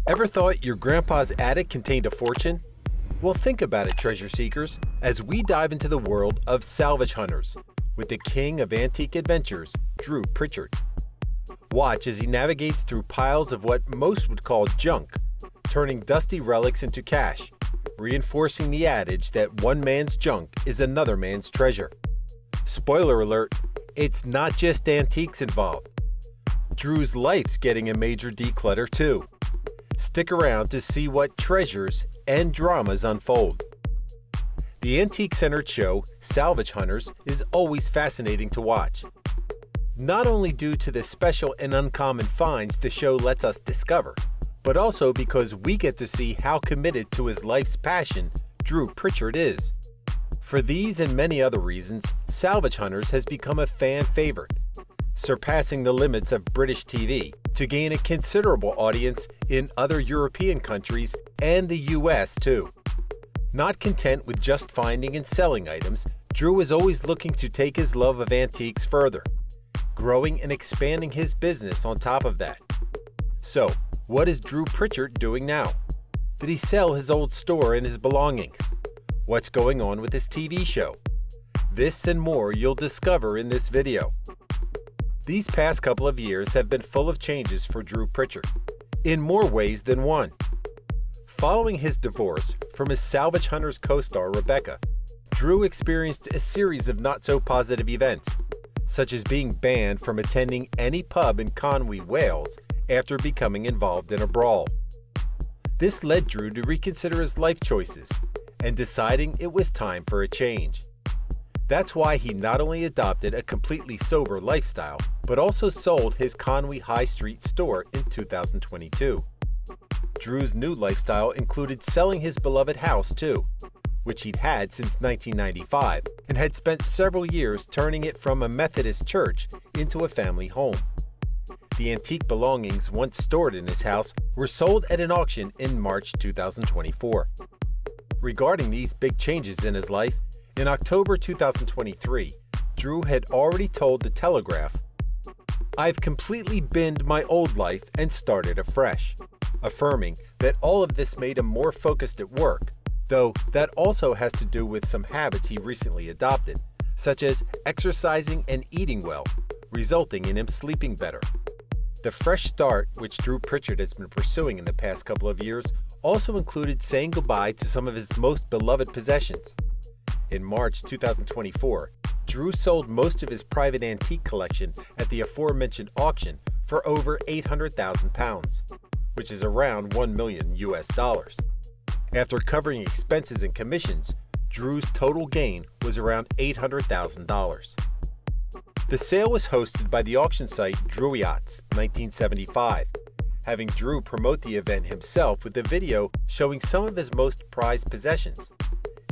Ever thought your grandpa's attic contained a fortune? Well, think about it, treasure seekers, as we dive into the world of Salvage Hunters with the king of antique adventures, Drew Pritchard. Watch as he navigates through piles of what most would call junk, turning dusty relics into cash, reinforcing the adage that one man's junk is another man's treasure. Spoiler alert, it's not just antiques involved. Drew's life's getting a major declutter too. Stick around to see what treasures and dramas unfold. The antique-centered show, Salvage Hunters, is always fascinating to watch. Not only due to the special and uncommon finds the show lets us discover, but also because we get to see how committed to his life's passion Drew Pritchard is. For these and many other reasons, Salvage Hunters has become a fan favorite, surpassing the limits of British TV to gain a considerable audience in other European countries and the US too. Not content with just finding and selling items, Drew is always looking to take his love of antiques further, growing and expanding his business on top of that. So, what is Drew Pritchard doing now? Did he sell his old store and his belongings? What's going on with his TV show? This and more you'll discover in this video. These past couple of years have been full of changes for Drew Pritchard, in more ways than one. Following his divorce from his Salvage Hunters co-star Rebecca, Drew experienced a series of not-so-positive events, such as being banned from attending any pub in Conwy, Wales, after becoming involved in a brawl. This led Drew to reconsider his life choices and deciding it was time for a change. That's why he not only adopted a completely sober lifestyle, but also sold his Conwy High Street store in 2022. Drew's new lifestyle included selling his beloved house too, which he'd had since 1995 and had spent several years turning it from a Methodist church into a family home. The antique belongings once stored in his house were sold at an auction in March 2024. Regarding these big changes in his life, in October 2023, Drew had already told The Telegraph, "I've completely binned my old life and started afresh," affirming that all of this made him more focused at work, though that also has to do with some habits he recently adopted, such as exercising and eating well, resulting in him sleeping better. The fresh start, which Drew Pritchard has been pursuing in the past couple of years, also included saying goodbye to some of his most beloved possessions. In March 2024, Drew sold most of his private antique collection at the aforementioned auction for over £800,000, which is around $1 million US. After covering expenses and commissions, Drew's total gain was around $800,000. The sale was hosted by the auction site Drewiats 1975, having Drew promote the event himself with a video showing some of his most prized possessions,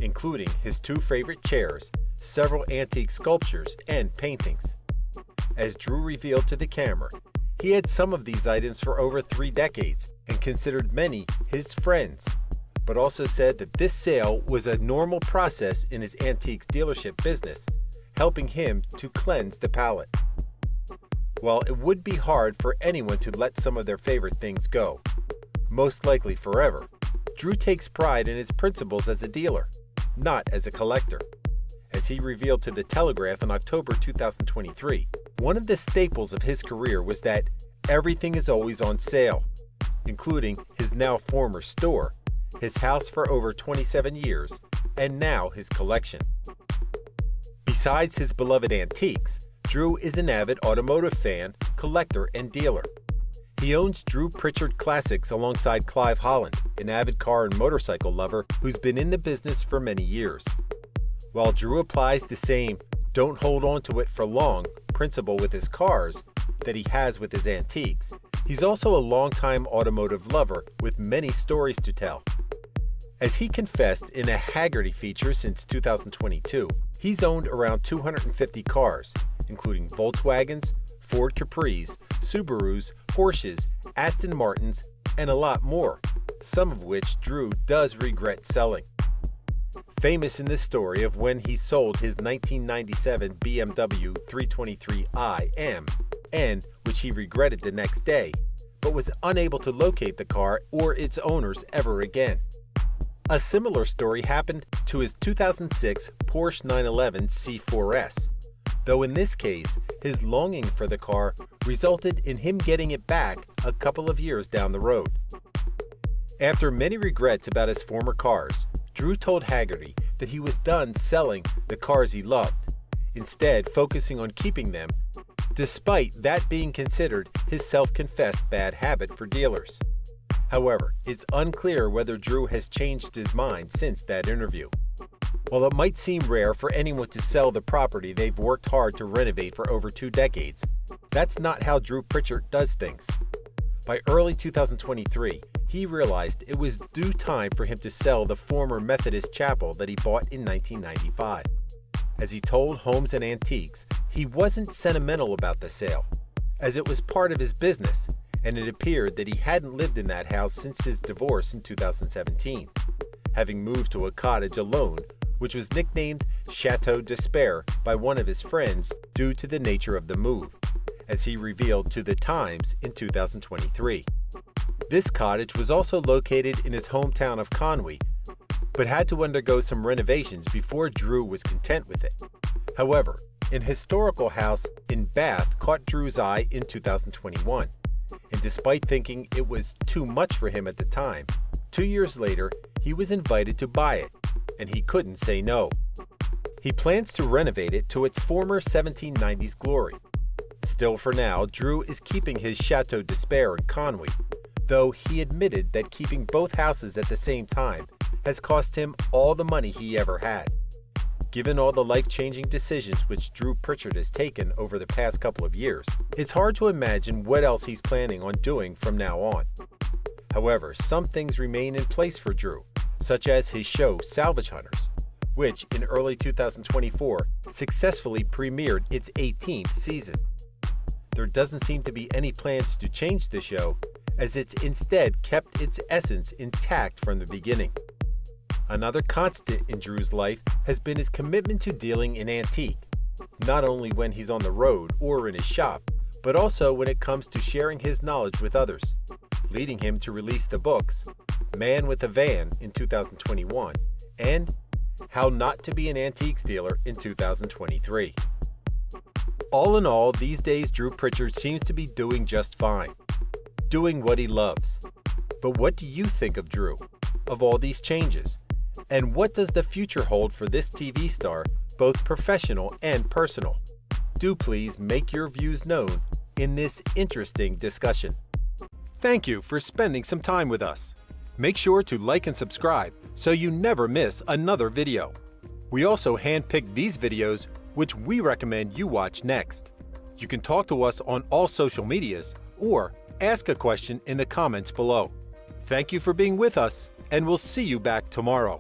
including his two favorite chairs, several antique sculptures, and paintings. As Drew revealed to the camera, he had some of these items for over 3 decades and considered many his friends, but also said that this sale was a normal process in his antiques dealership business, helping him to cleanse the palate. While it would be hard for anyone to let some of their favorite things go, most likely forever, Drew takes pride in his principles as a dealer, not as a collector. As he revealed to The Telegraph in October 2023, one of the staples of his career was that everything is always on sale, including his now former store, his house for over 27 years, and now his collection. Besides his beloved antiques, Drew is an avid automotive fan, collector, and dealer. He owns Drew Pritchard Classics alongside Clive Holland, an avid car and motorcycle lover who's been in the business for many years. While Drew applies the same "don't hold on to it for long" principle with his cars that he has with his antiques, he's also a longtime automotive lover with many stories to tell. As he confessed in a Haggerty feature since 2022, he's owned around 250 cars, including Volkswagens, Ford Capris, Subarus, Porsches, Aston Martins, and a lot more, some of which Drew does regret selling. Famous in this story of when he sold his 1997 BMW 323i M, and which he regretted the next day, but was unable to locate the car or its owners ever again. A similar story happened to his 2006 Porsche 911 C4S, though in this case, his longing for the car resulted in him getting it back a couple of years down the road. After many regrets about his former cars, Drew told Haggerty that he was done selling the cars he loved, instead focusing on keeping them, despite that being considered his self-confessed bad habit for dealers. However, it's unclear whether Drew has changed his mind since that interview. While it might seem rare for anyone to sell the property they've worked hard to renovate for over 2 decades, that's not how Drew Pritchard does things. By early 2023, he realized it was due time for him to sell the former Methodist chapel that he bought in 1995. As he told Homes and Antiques, he wasn't sentimental about the sale, as it was part of his business, and it appeared that he hadn't lived in that house since his divorce in 2017, having moved to a cottage alone, which was nicknamed Chateau Despair by one of his friends due to the nature of the move, as he revealed to The Times in 2023. This cottage was also located in his hometown of Conwy, but had to undergo some renovations before Drew was content with it. However, an historical house in Bath caught Drew's eye in 2021, and despite thinking it was too much for him at the time, 2 years later, he was invited to buy it, and he couldn't say no. He plans to renovate it to its former 1790s glory. Still for now, Drew is keeping his Chateau Despair in Conwy, though he admitted that keeping both houses at the same time has cost him all the money he ever had. Given all the life-changing decisions which Drew Pritchard has taken over the past couple of years, it's hard to imagine what else he's planning on doing from now on. However, some things remain in place for Drew, such as his show Salvage Hunters, which in early 2024 successfully premiered its 18th season. There doesn't seem to be any plans to change the show, as it's instead kept its essence intact from the beginning. Another constant in Drew's life has been his commitment to dealing in antique, not only when he's on the road or in his shop, but also when it comes to sharing his knowledge with others, leading him to release the books Man with a Van in 2021 and How Not to Be an Antiques Dealer in 2023. All in all, these days Drew Pritchard seems to be doing just fine, doing what he loves. But what do you think of Drew, of all these changes? And what does the future hold for this TV star, both professional and personal? Do please make your views known in this interesting discussion. Thank you for spending some time with us. Make sure to like and subscribe so you never miss another video. We also handpick these videos which we recommend you watch next. You can talk to us on all social medias or ask a question in the comments below. Thank you for being with us, and we'll see you back tomorrow.